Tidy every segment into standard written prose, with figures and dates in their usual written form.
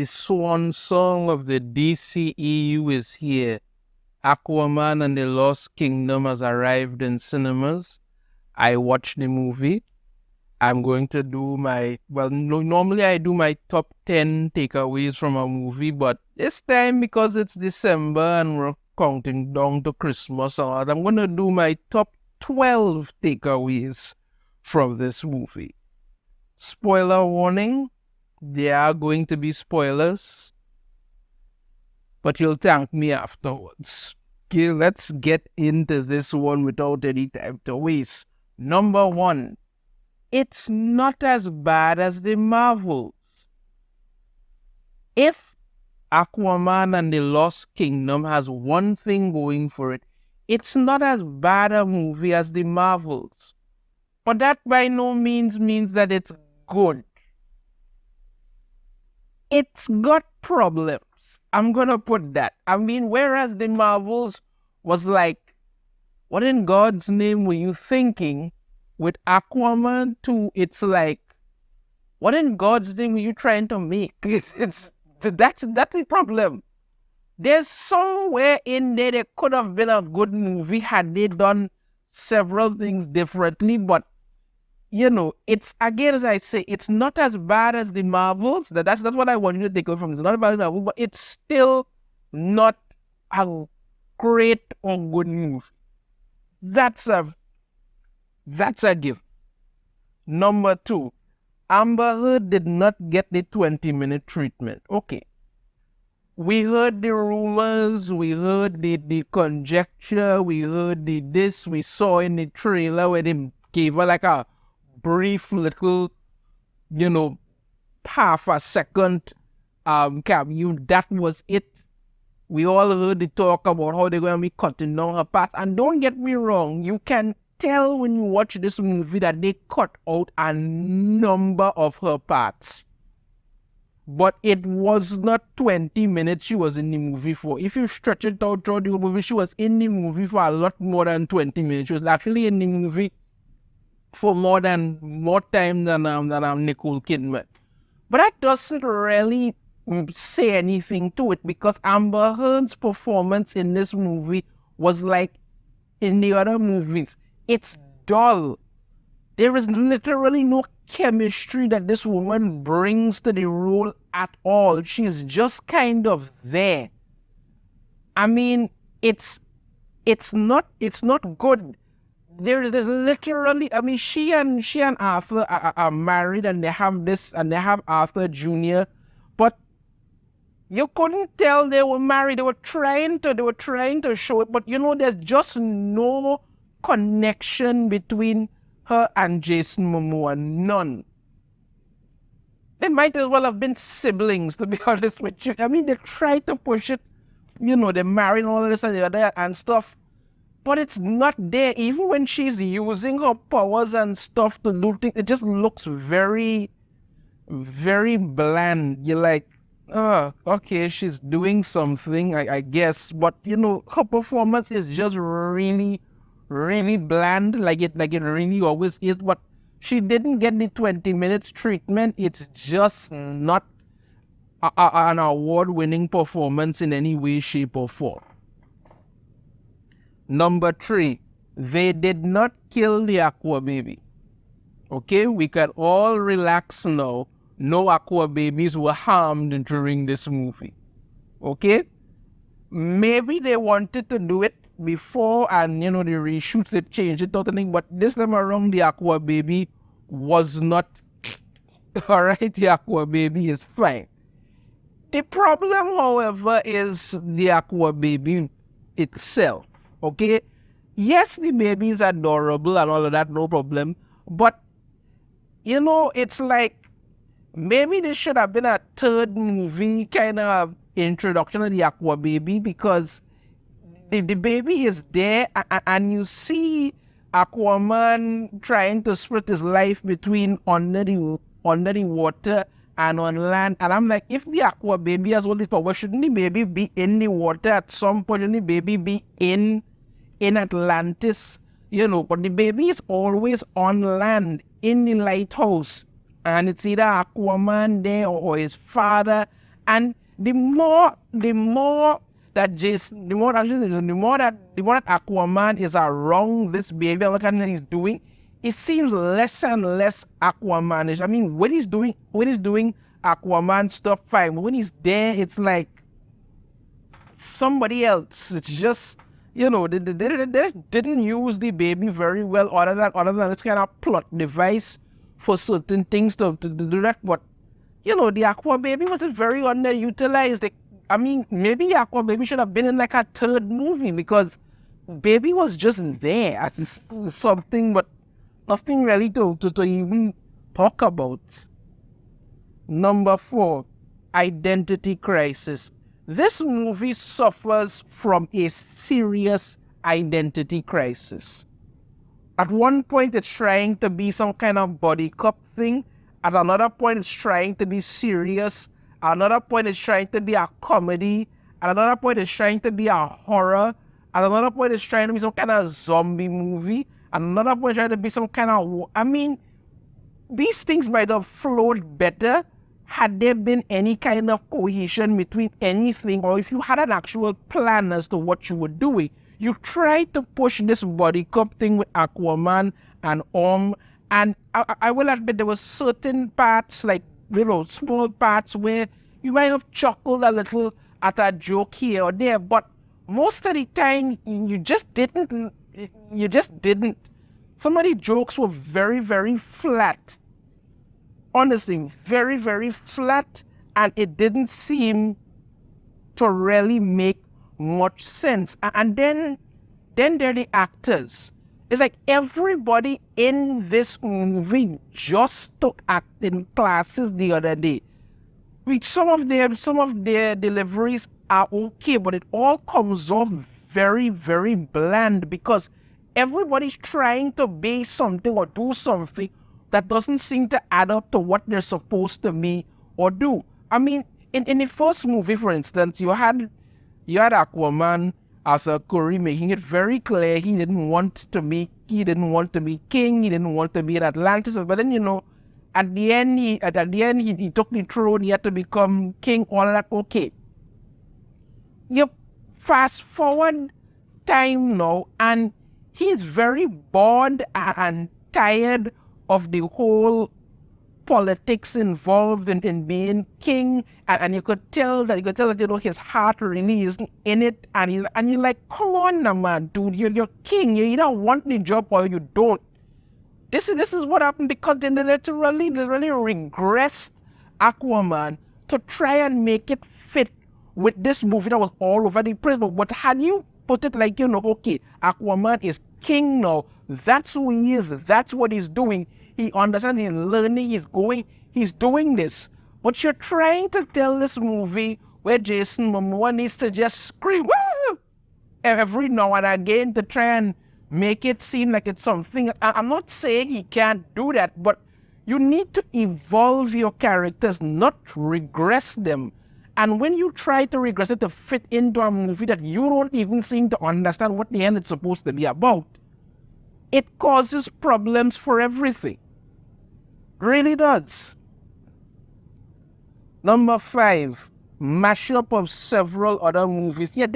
The swan song of the DCEU is here. Aquaman and the Lost Kingdom has arrived in cinemas. I watched the movie. I'm going to do normally I do my top 10 takeaways from a movie, but this time because it's December and we're counting down to Christmas, I'm going to do my top 12 takeaways from this movie. Spoiler warning, there are going to be spoilers, but you'll thank me afterwards. Okay, let's get into this one without any time to waste. Number 1, it's not as bad as the Marvels. If Aquaman and the Lost Kingdom has one thing going for it, it's not as bad a movie as the Marvels. But that by no means means that it's good. It's got problems. I'm gonna put that. I mean, whereas the Marvels was like, what in God's name were you thinking? With Aquaman 2, it's like, what in God's name were you trying to make? That's the problem. There's somewhere in there that could have been a good movie had they done several things differently, but it's, again, as I say, it's not as bad as the Marvels. That's what I want you to take away from this. It's not about the Marvels, but it's still not a great or good movie. That's a given. Number 2, Amber Heard did not get the 20-minute treatment. Okay. We heard the rumors, we heard the conjecture, we heard this, we saw in the trailer where they gave her like a brief little, half a second cameo. That was it. We all heard the talk about how they're going to be cutting down her parts. And don't get me wrong, you can tell when you watch this movie that they cut out a number of her parts. But it was not 20 minutes she was in the movie for. If you stretch it out throughout the movie, she was in the movie for a lot more than 20 minutes. She was actually in the movie for more time than Nicole Kidman. But that doesn't really say anything to it, because Amber Heard's performance in this movie was like in the other movies. It's dull. There is literally no chemistry that this woman brings to the role at all. She's just kind of there. I mean, it's not good. There's literally, I mean, she and Arthur are married, and they have Arthur Jr., but you couldn't tell they were married. They were trying to show it, but there's just no connection between her and Jason Momoa. None. They might as well have been siblings, to be honest with you. I mean, they tried to push it, they're married and all this and the other and stuff, but it's not there. Even when she's using her powers and stuff to do things, it just looks very, very bland. You're like, oh, okay, she's doing something, I guess, but her performance is just really, really bland, like it really always is. But she didn't get the 20 minutes treatment. It's just not an award-winning performance in any way, shape, or form. Number 3, they did not kill the Aqua Baby. Okay, we can all relax now. No Aqua Babies were harmed during this movie. Okay? Maybe they wanted to do it before, and the reshoots, they changed it totally, but this time around the Aqua Baby was not alright. The Aqua Baby is fine. The problem, however, is the Aqua Baby itself. Okay, yes, the baby is adorable and all of that, no problem, but it's like maybe there should have been a third movie kind of introduction of the Aqua Baby, because the baby is there, and you see Aquaman trying to split his life between under the water and on land, and I'm like, if the Aqua Baby has all this power, shouldn't the baby be in the water at some point? Shouldn't the baby be in Atlantis? But the baby is always on land in the lighthouse, and it's either Aquaman there or his father, And the more that Jason, the more that Aquaman is around this baby, look at what he's doing, it seems less and less Aquamanish. I mean, when he's doing Aquaman stuff, fine. When he's there, it's like somebody else. It's just, they didn't use the baby very well, other than this kind of plot device for certain things to do that. But the Aqua Baby wasn't very underutilized. I mean, maybe the Aqua Baby should have been in like a third movie, because baby was just there as something, but nothing really to even talk about. Number 4, identity crisis. This movie suffers from a serious identity crisis. At one point, it's trying to be some kind of body cop thing. At another point, it's trying to be serious. At another point, it's trying to be a comedy. At another point, it's trying to be a horror. At another point, it's trying to be some kind of zombie movie. At another point, it's trying to be some kind of... I mean, these things might have flowed better had there been any kind of cohesion between anything, or if you had an actual plan as to what you were doing. You tried to push this body cop thing with Aquaman and and I will admit there were certain parts, like small parts, where you might have chuckled a little at a joke here or there, but most of the time you just didn't. Some of the jokes were very, very flat. Honestly, very, very flat, and it didn't seem to really make much sense. And then there are the actors. It's like everybody in this movie just took acting classes the other day. Some of their deliveries are okay, but it all comes off very, very bland, because everybody's trying to be something or do something that doesn't seem to add up to what they're supposed to be or do. I mean, in the first movie, for instance, you had Aquaman, Arthur Curry, making it very clear he didn't want to be king, he didn't want to be in Atlantis. But then, at the end he took the throne, he had to become king, all of that. Okay. You fast forward time now, and he's very bored and tired of the whole politics involved in being king, and you could tell that his heart really isn't in it, and you're like, come on now, man, dude, you're king, you either want the job or you don't. This is what happened, because they literally regressed Aquaman to try and make it fit with this movie that was all over the place. But had you put it like, okay, Aquaman is king now, that's who he is, that's what he's doing, he understands, he's learning, he's doing this. But you're trying to tell this movie where Jason Momoa needs to just scream, woo! Every now and again to try and make it seem like it's something. I'm not saying he can't do that, but you need to evolve your characters, not regress them. And when you try to regress it to fit into a movie that you don't even seem to understand what the hell it's supposed to be about, it causes problems for everything. Really does. Number 5, mashup of several other movies. Yeah,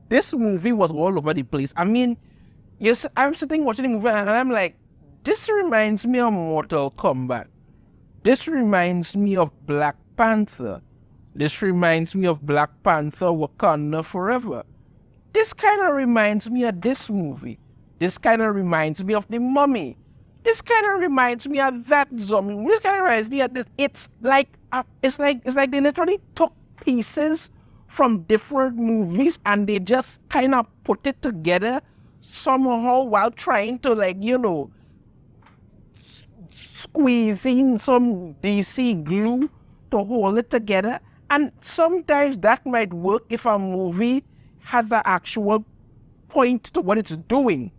this movie was all over the place. I mean, yes, I'm sitting watching the movie and I'm like, this reminds me of Mortal Kombat. This reminds me of Black Panther. This reminds me of Black Panther Wakanda Forever. This kind of reminds me of this movie. This kind of reminds me of The Mummy. This kind of reminds me of that zombie. This kind of reminds me of this. It's like they literally took pieces from different movies and they just kind of put it together somehow while trying to squeeze in some DC glue to hold it together. And sometimes that might work if a movie has an actual point to what it's doing.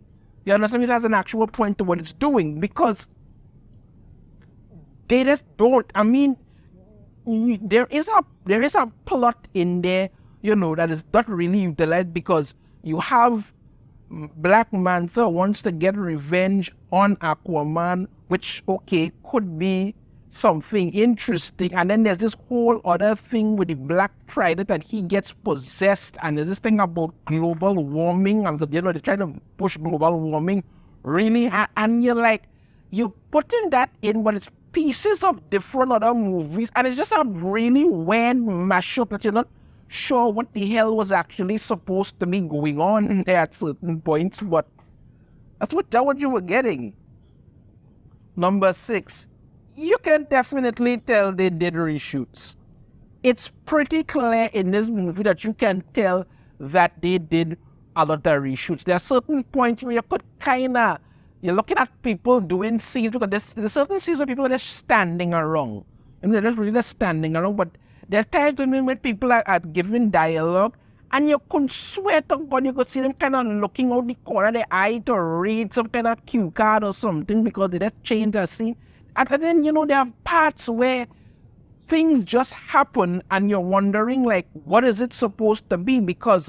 You understand? It has an actual point to what it's doing, because they just don't. I mean, there is a plot in there, that is not really utilized, because you have Black Manta wants to get revenge on Aquaman, which, okay, could be something interesting. And then there's this whole other thing with the Black Trident that he gets possessed. And there's this thing about global warming. And they're trying to push global warming really. And you're like, you're putting that in, but it's pieces of different other movies. And it's just a really weird mashup that you're not sure what the hell was actually supposed to be going on there at certain points. But that's what you were getting. Number 6. You can definitely tell they did reshoots. It's pretty clear in this movie that you can tell that they did a lot of reshoots. There are certain points where you could you're looking at people doing scenes, because there's certain scenes where people are just standing around. And they're just really standing around, but there are times when people are giving dialogue, and you could swear to God, you could see them kind of looking out the corner of their eye to read some kind of cue card or something, because they just changed the scene. And then, there are parts where things just happen and you're wondering, like, what is it supposed to be? Because,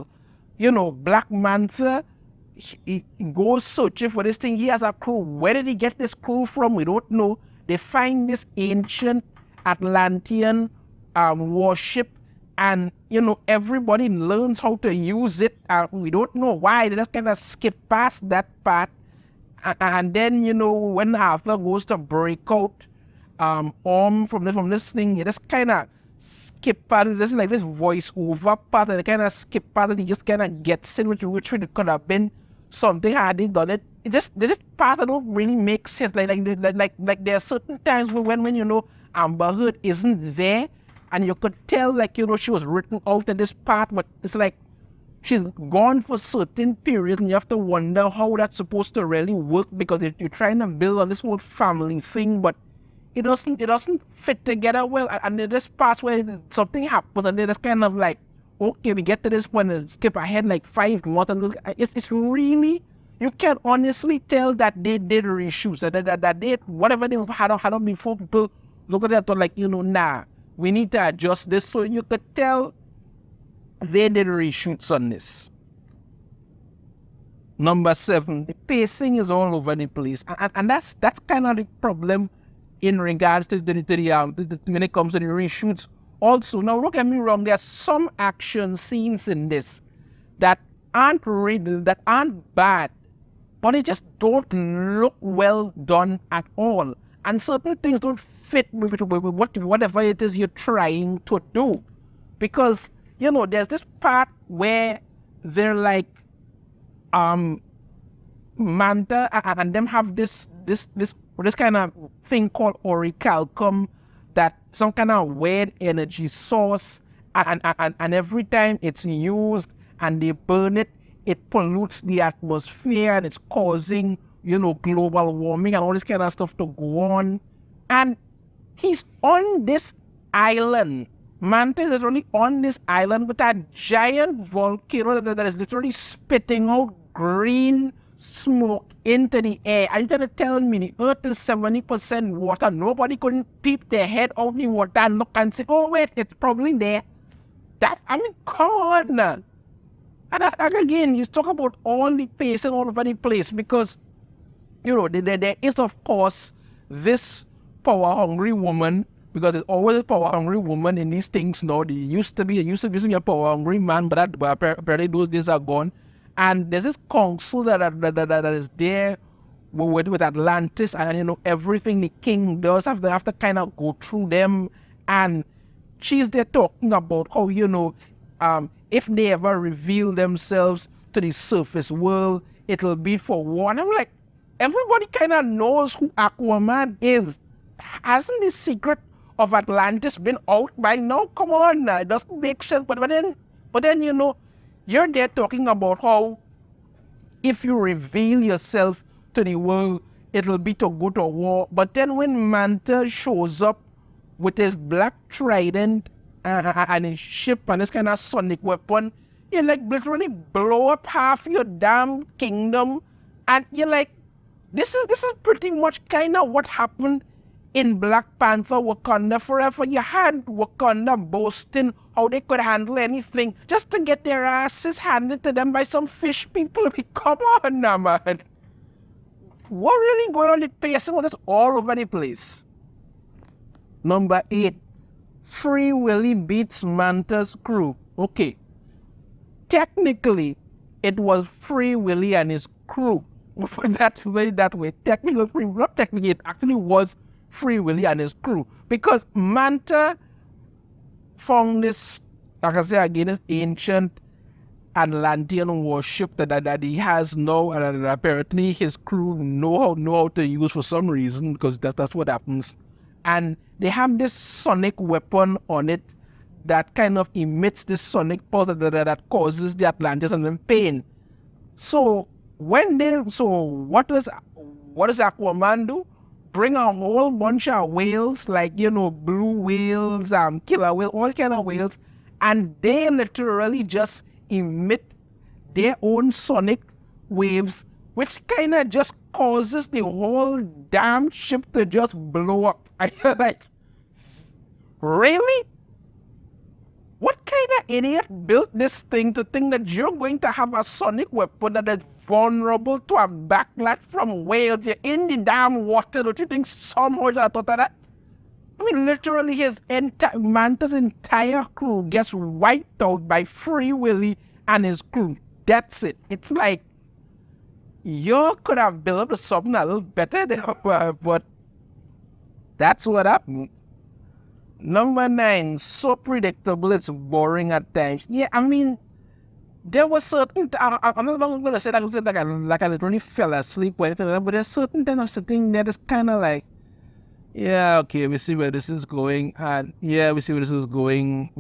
Black Manta, he goes searching for this thing. He has a crew. Where did he get this crew from? We don't know. They find this ancient Atlantean warship, and, everybody learns how to use it. We don't know why. They just kind of skip past that part. And then, when Arthur goes to break out from this thing, he just kind of skip part of this, like this voice-over part, and they kind of skip part, and he just kind of gets in, which it could have been something had he done it. This part that don't really make sense. Like there are certain times when Amber Heard isn't there, and you could tell, like, she was written out in this part, but it's like she's gone for certain periods, and you have to wonder how that's supposed to really work, because you're trying to build on this whole family thing, but it doesn't fit together well. And there's parts where something happens, and they're just kind of like, okay, we get to this point and skip ahead like 5 more, and it's really, you can honestly tell that they did reshoots, that they, whatever they had on before, people look at it and thought, like, nah, we need to adjust this. So you could tell they did reshoots on this. Number 7, the pacing is all over the place, and that's kind of the problem in regards to when it comes to the reshoots. Also, now don't get me wrong, there are some action scenes in this that aren't bad, but they just don't look well done at all, and certain things don't fit with whatever it is you're trying to do, because there's this part where they're like, Manta and them have this kind of thing called orichalcum, that some kind of weird energy source, and every time it's used and they burn it, it pollutes the atmosphere, and it's causing, global warming and all this kind of stuff to go on. And he's on this island. Manta is literally on this island with a giant volcano that is literally spitting out green smoke into the air. Are you gonna tell me the earth is 70% water? Nobody couldn't peep their head out the water and look and say, oh wait, it's probably there. Come on. And again, you talk about all the pacing all over the place, because there is, of course, this power-hungry woman, because there's always a power-hungry woman in these things now. There used to be a power-hungry man, but apparently those days are gone. And there's this council that is there with Atlantis, and everything the king does, they have to kind of go through them. And she's there talking about how, if they ever reveal themselves to the surface world, it'll be for war. And I'm like, everybody kind of knows who Aquaman is. Hasn't the secret of Atlantis been out by now? Come on, it doesn't make sense. But then you're there talking about how if you reveal yourself to the world, it'll be to go to war. But then when Manta shows up with his black trident and his ship and this kind of sonic weapon, you like literally blow up half your damn kingdom. And you're like, this is pretty much kind of what happened in Black Panther Wakanda Forever. You had Wakanda boasting how they could handle anything just to get their asses handed to them by some fish people. Come on now, man. What really going on with pacing? Well, that's all over the place. Number 8, Free Willy beats Manta's crew. Okay, technically, it was Free Willy and his crew. For that way, technically, not technically, it actually was Free Willy and his crew. Because Manta found this, like I say again, this ancient Atlantean worship that he has now, and apparently his crew know how to use for some reason, because that's what happens. And they have this sonic weapon on it that kind of emits this sonic pulse that causes the Atlanteans pain. So what does Aquaman do? Bring a whole bunch of whales, like, blue whales, killer whales, all kind of whales, and they literally just emit their own sonic waves, which kind of just causes the whole damn ship to just blow up. I feel like, really? What kind of idiot built this thing to think that you're going to have a sonic weapon that is vulnerable to a backlash from whales? You're in the damn water. Don't you think somehow I thought of that? I mean, literally, Manta's entire crew gets wiped out by Free Willy and his crew. That's it. It's like, you could have built something a little better there, but that's what happened. Number 9, so predictable, it's boring at times. Yeah, I mean, there was certain, I'm not going to say that like I literally fell asleep or anything like that, but there's certain time of sitting there that's kind of like, yeah, okay, we see where this is going, and yeah, we see where this is going, I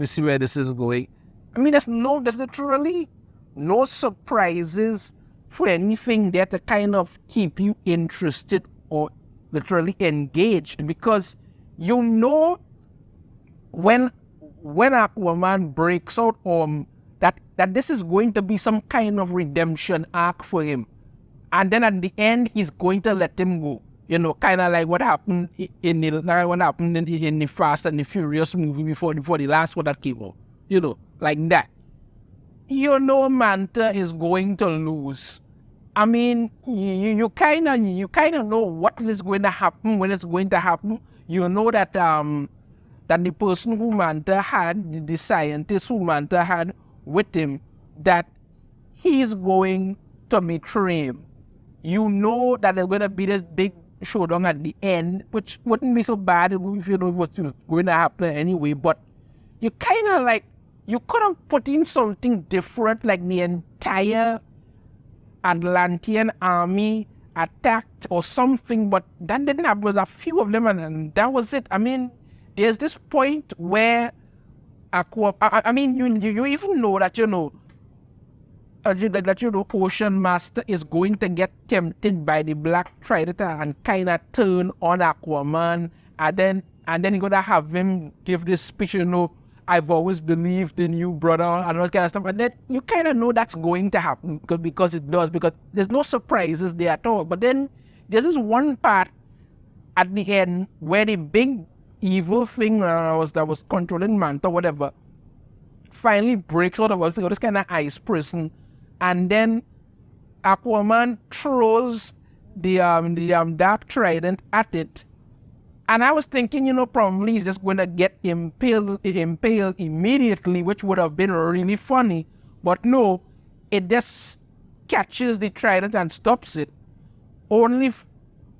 mean, there's literally no surprises for anything there to kind of keep you interested or literally engaged, because when Aquaman breaks out, that this is going to be some kind of redemption arc for him, and then at the end he's going to let him go. Kind of like what happened in the Fast and the Furious movie before the last one that came out. Like that. Manta is going to lose. I mean, you kind of know what is going to happen when it's going to happen. You know that that the person who Manta had, the scientist who Manta had with him, that he's going to betray him. You know that there's going to be this big showdown at the end, which wouldn't be so bad if you know what's going to happen anyway, but you kind of like, you could have put in something different, like the entire Atlantean army attacked or something, but that didn't happen. There was a few of them, and that was it. I mean, there's this point where you even know that Ocean Master is going to get tempted by the Black Trident and kind of turn on Aquaman, and then you're gonna have him give this speech, I've always believed in you, brother, and all that kind of stuff. And then you kind of know that's going to happen because it does, because there's no surprises there at all. But then there's this one part at the end where the big evil thing that was controlling Manta, whatever, finally breaks out of this kind of ice prison, and then Aquaman throws the Dark Trident at it. And I was thinking, probably he's just going to get impaled immediately, which would have been really funny. But no, it just catches the trident and stops it. Only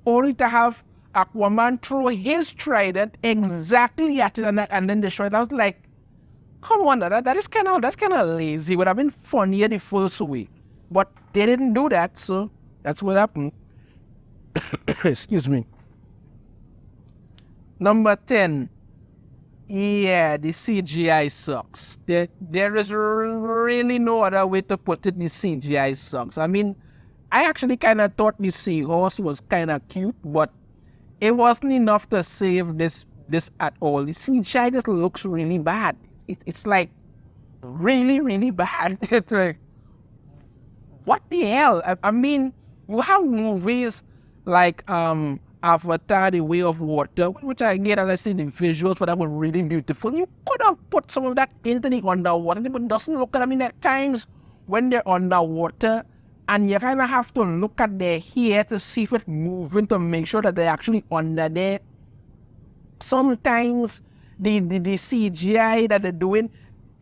to have Aquaman throw his trident exactly at it and then destroy it. I was like, come on, that's kind of lazy. It would have been funnier the first way. But they didn't do that, so that's what happened. Excuse me. Number 10, yeah, the CGI sucks. There is really no other way to put it. The CGI sucks. I mean, I actually kind of thought the seahorse was kind of cute, but it wasn't enough to save this at all. The CGI just looks really bad. It's like really, really bad. It's like, what the hell? I mean, you have movies like Avatar, The Way of Water, which I get, as I said, the visuals, but that were really beautiful. You could have put some of that into the underwater, but it doesn't look at, I mean, at times when they're underwater, and you kind of have to look at their hair to see if it's moving to make sure that they're actually under there. sometimes the CGI that they're doing,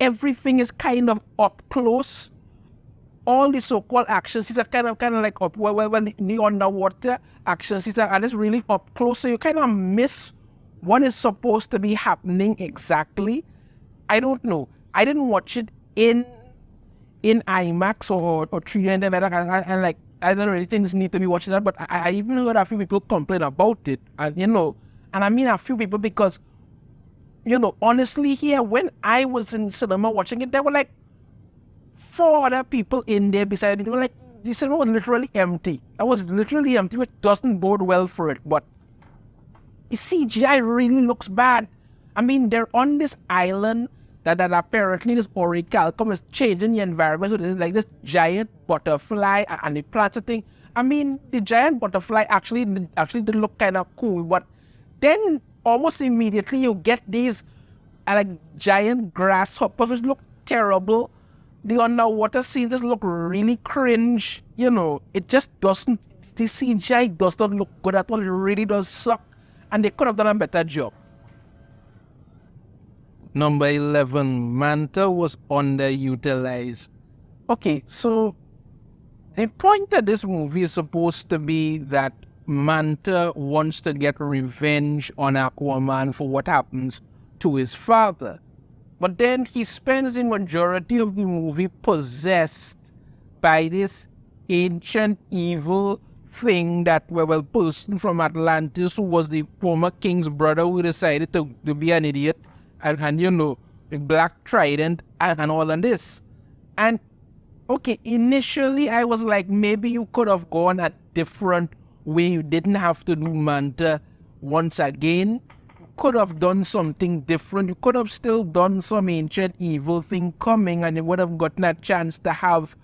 everything is kind of up close. All the so-called action scenes are kind of like up, well, the underwater action scenes are just really up close, so you kind of miss what is supposed to be happening exactly. I don't know. I didn't watch it in IMAX or 3D and like I don't really think this need to be watching that, but I even heard a few people complain about it, and and I mean a few people because honestly here when I was in cinema watching it, there were like 4 other people in there beside me. They were like, the cinema was literally empty. I was literally empty, which doesn't bode well for it. But the CGI really looks bad. I mean, they're on this island that apparently this orichalcum is changing the environment. So there's like this giant butterfly and the plants thing. I mean, the giant butterfly actually did look kind of cool. But then almost immediately you get these like giant grasshoppers which look terrible. The underwater scenes just look really cringe. It just doesn't, the CGI does not look good at all. It really does suck. And they could have done a better job. Number 11, Manta was underutilized. Okay, so the point of this movie is supposed to be that Manta wants to get revenge on Aquaman for what happens to his father. But then he spends the majority of the movie possessed by this ancient evil thing that, well, person from Atlantis who was the former king's brother who decided to be an idiot and the Black Trident and all of this. And, okay, initially I was like, maybe you could have gone a different way. You didn't have to do Manta once again. Could have done something different. You could have still done some ancient evil thing coming, and you would have gotten a chance to have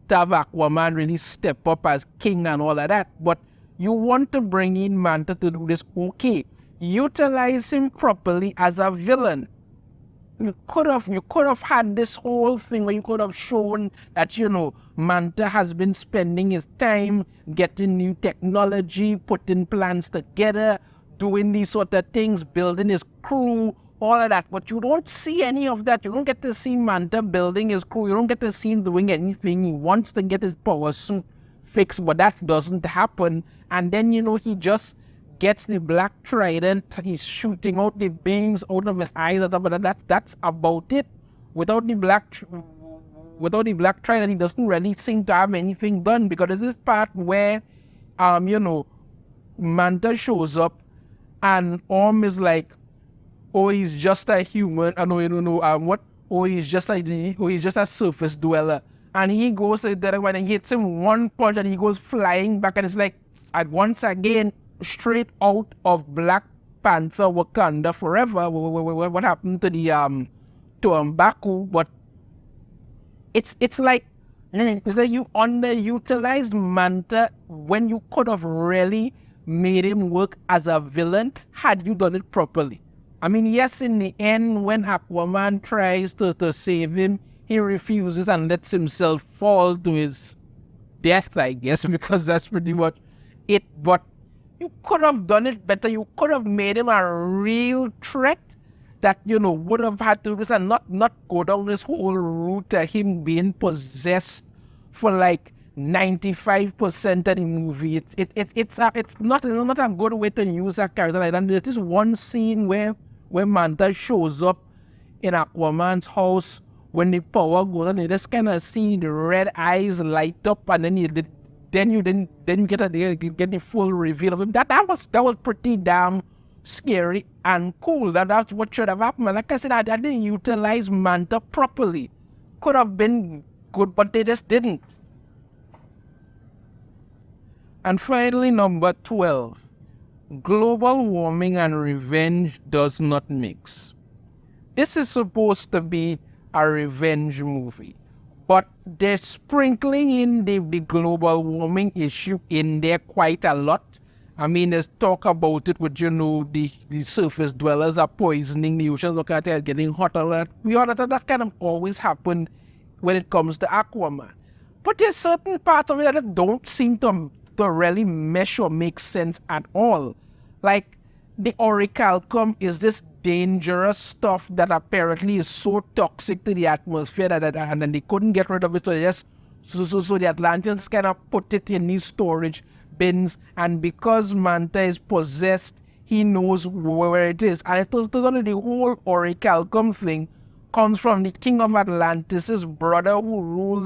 Aquaman really step up as king and all of that. But you want to bring in Manta to do this, okay? Utilize him properly as a villain. You could have had this whole thing where you could have shown that Manta has been spending his time getting new technology, putting plans together, doing these sort of things, building his crew, all of that. But you don't see any of that. You don't get to see Manta building his crew. You don't get to see him doing anything. He wants to get his power suit fixed, but that doesn't happen. And then, he just gets the Black Trident. He's shooting out the beams out of his eyes. That's about it. Without the Black Trident, he doesn't really seem to have anything done, because there's this part where, Manta shows up, and is like, oh, he's just a human. I know you don't know what. Oh, he's just a surface dweller. And he goes to the other one and hits him one punch, and he goes flying back. And it's like, once again, straight out of Black Panther Wakanda Forever. What happened to the to M'Baku? But it's like you underutilized Manta when you could have really made him work as a villain had you done it properly. I mean, yes, in the end, when Aquaman tries to save him, he refuses and lets himself fall to his death, I guess, because that's pretty much it. But you could have done it better. You could have made him a real threat that, would have had to do this and not go down this whole route of him being possessed for like 95% of the movie. It's not a good way to use a character like that. There's this one scene where Manta shows up in Aquaman's house when the power goes on. You just kind of see the red eyes light up, and then you get the full reveal of him. That was pretty damn scary and cool. That's what should have happened. Like I said, I didn't utilize Manta properly. Could have been good, but they just didn't. And finally, number 12, global warming and revenge does not mix. This is supposed to be a revenge movie, but they're sprinkling in the global warming issue in there quite a lot. I mean, there's talk about it with, the surface dwellers are poisoning the oceans. Look at it, getting hotter. We all that kind of always happened when it comes to Aquaman. But there's certain parts of it that don't seem to really mesh or make sense at all. Like the orichalcum is this dangerous stuff that apparently is so toxic to the atmosphere and then they couldn't get rid of it, so they just so the Atlanteans kind of put it in these storage bins, and because Manta is possessed, he knows where it is. And it's totally the whole orichalcum thing comes from the king of Atlantis' brother who ruled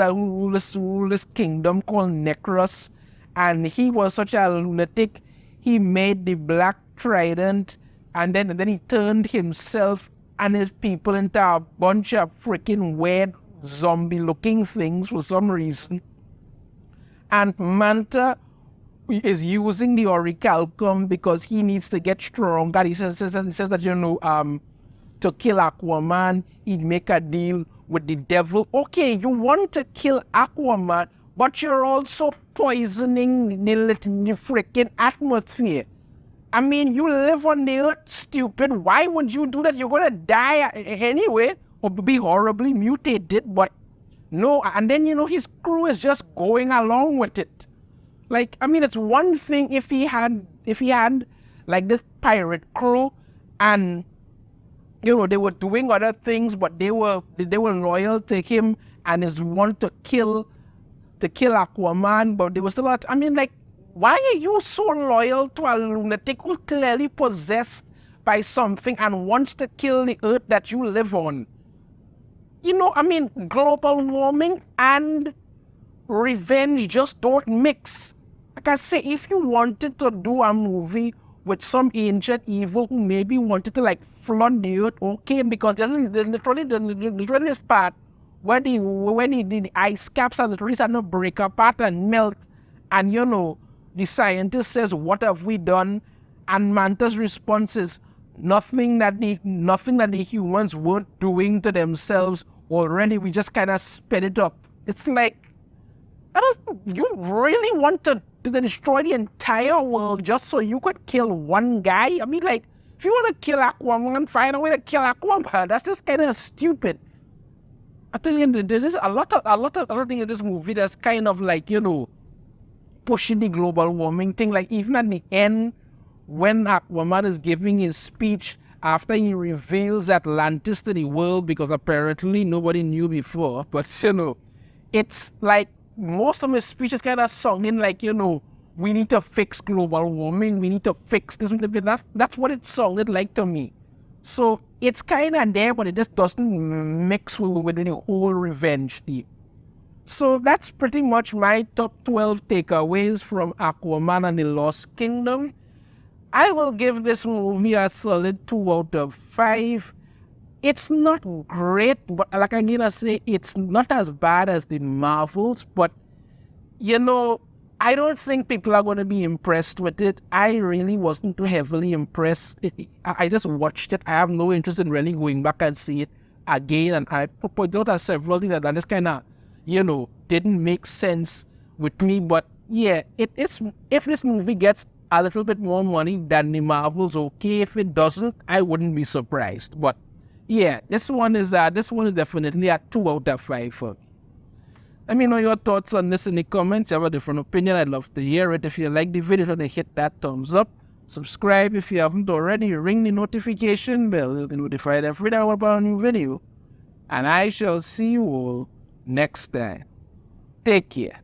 this kingdom called Necros. And he was such a lunatic, he made the black trident, and then he turned himself and his people into a bunch of freaking weird zombie-looking things for some reason. And Manta is using the orichalcum because he needs to get stronger. He says that, to kill Aquaman, he'd make a deal with the devil. Okay, you want to kill Aquaman, but you're also poisoning the freaking atmosphere. I mean, you live on the earth, stupid. Why would you do that? You're gonna die anyway, or be horribly mutated, but no. And then, his crew is just going along with it. Like, I mean, it's one thing if he had like this pirate crew and, they were doing other things, but they were loyal to him and his want to kill Aquaman, but they were still not. I mean, like, why are you so loyal to a lunatic who's clearly possessed by something and wants to kill the earth that you live on? I mean, global warming and revenge just don't mix. Like I say, if you wanted to do a movie with some ancient evil who maybe wanted to like flood the earth, okay, because there's literally this part where the ice caps and the trees are not break apart and melt, and the scientist says, "What have we done?" And Manta's response is, nothing that the humans weren't doing to themselves already. We just kind of sped it up. It's like, you really want to destroy the entire world just so you could kill one guy? I mean, like, if you want to kill Aquaman, find a way to kill Aquaman. That's just kind of stupid. I tell you, there's a lot of other things in this movie that's kind of like, pushing the global warming thing. Like, even at the end, when Aquaman is giving his speech after he reveals Atlantis to the world, because apparently nobody knew before, but it's like most of his speech is kind of sounding like, we need to fix global warming, we need to fix this. That's what it sounded like to me. So it's kind of there, but it just doesn't mix with the whole revenge theme. So that's pretty much my top 12 takeaways from Aquaman and the Lost Kingdom. I will give this movie a solid 2 out of 5. It's not great, but like I'm gonna say, it's not as bad as the Marvels, but I don't think people are going to be impressed with it. I really wasn't too heavily impressed. I just watched it. I have no interest in really going back and see it again, and I pointed out several things that just kind of, didn't make sense with me. But yeah, it is. If this movie gets a little bit more money than the Marvels, okay. If it doesn't, I wouldn't be surprised. But yeah, this one is definitely a 2 out of 5 for me. Let me know your thoughts on this in the comments. If you have a different opinion, I'd love to hear it. If you like the video, then hit that thumbs up. Subscribe if you haven't already. Ring the notification bell. You'll be notified every time I upload a new video. And I shall see you all next time. Take care.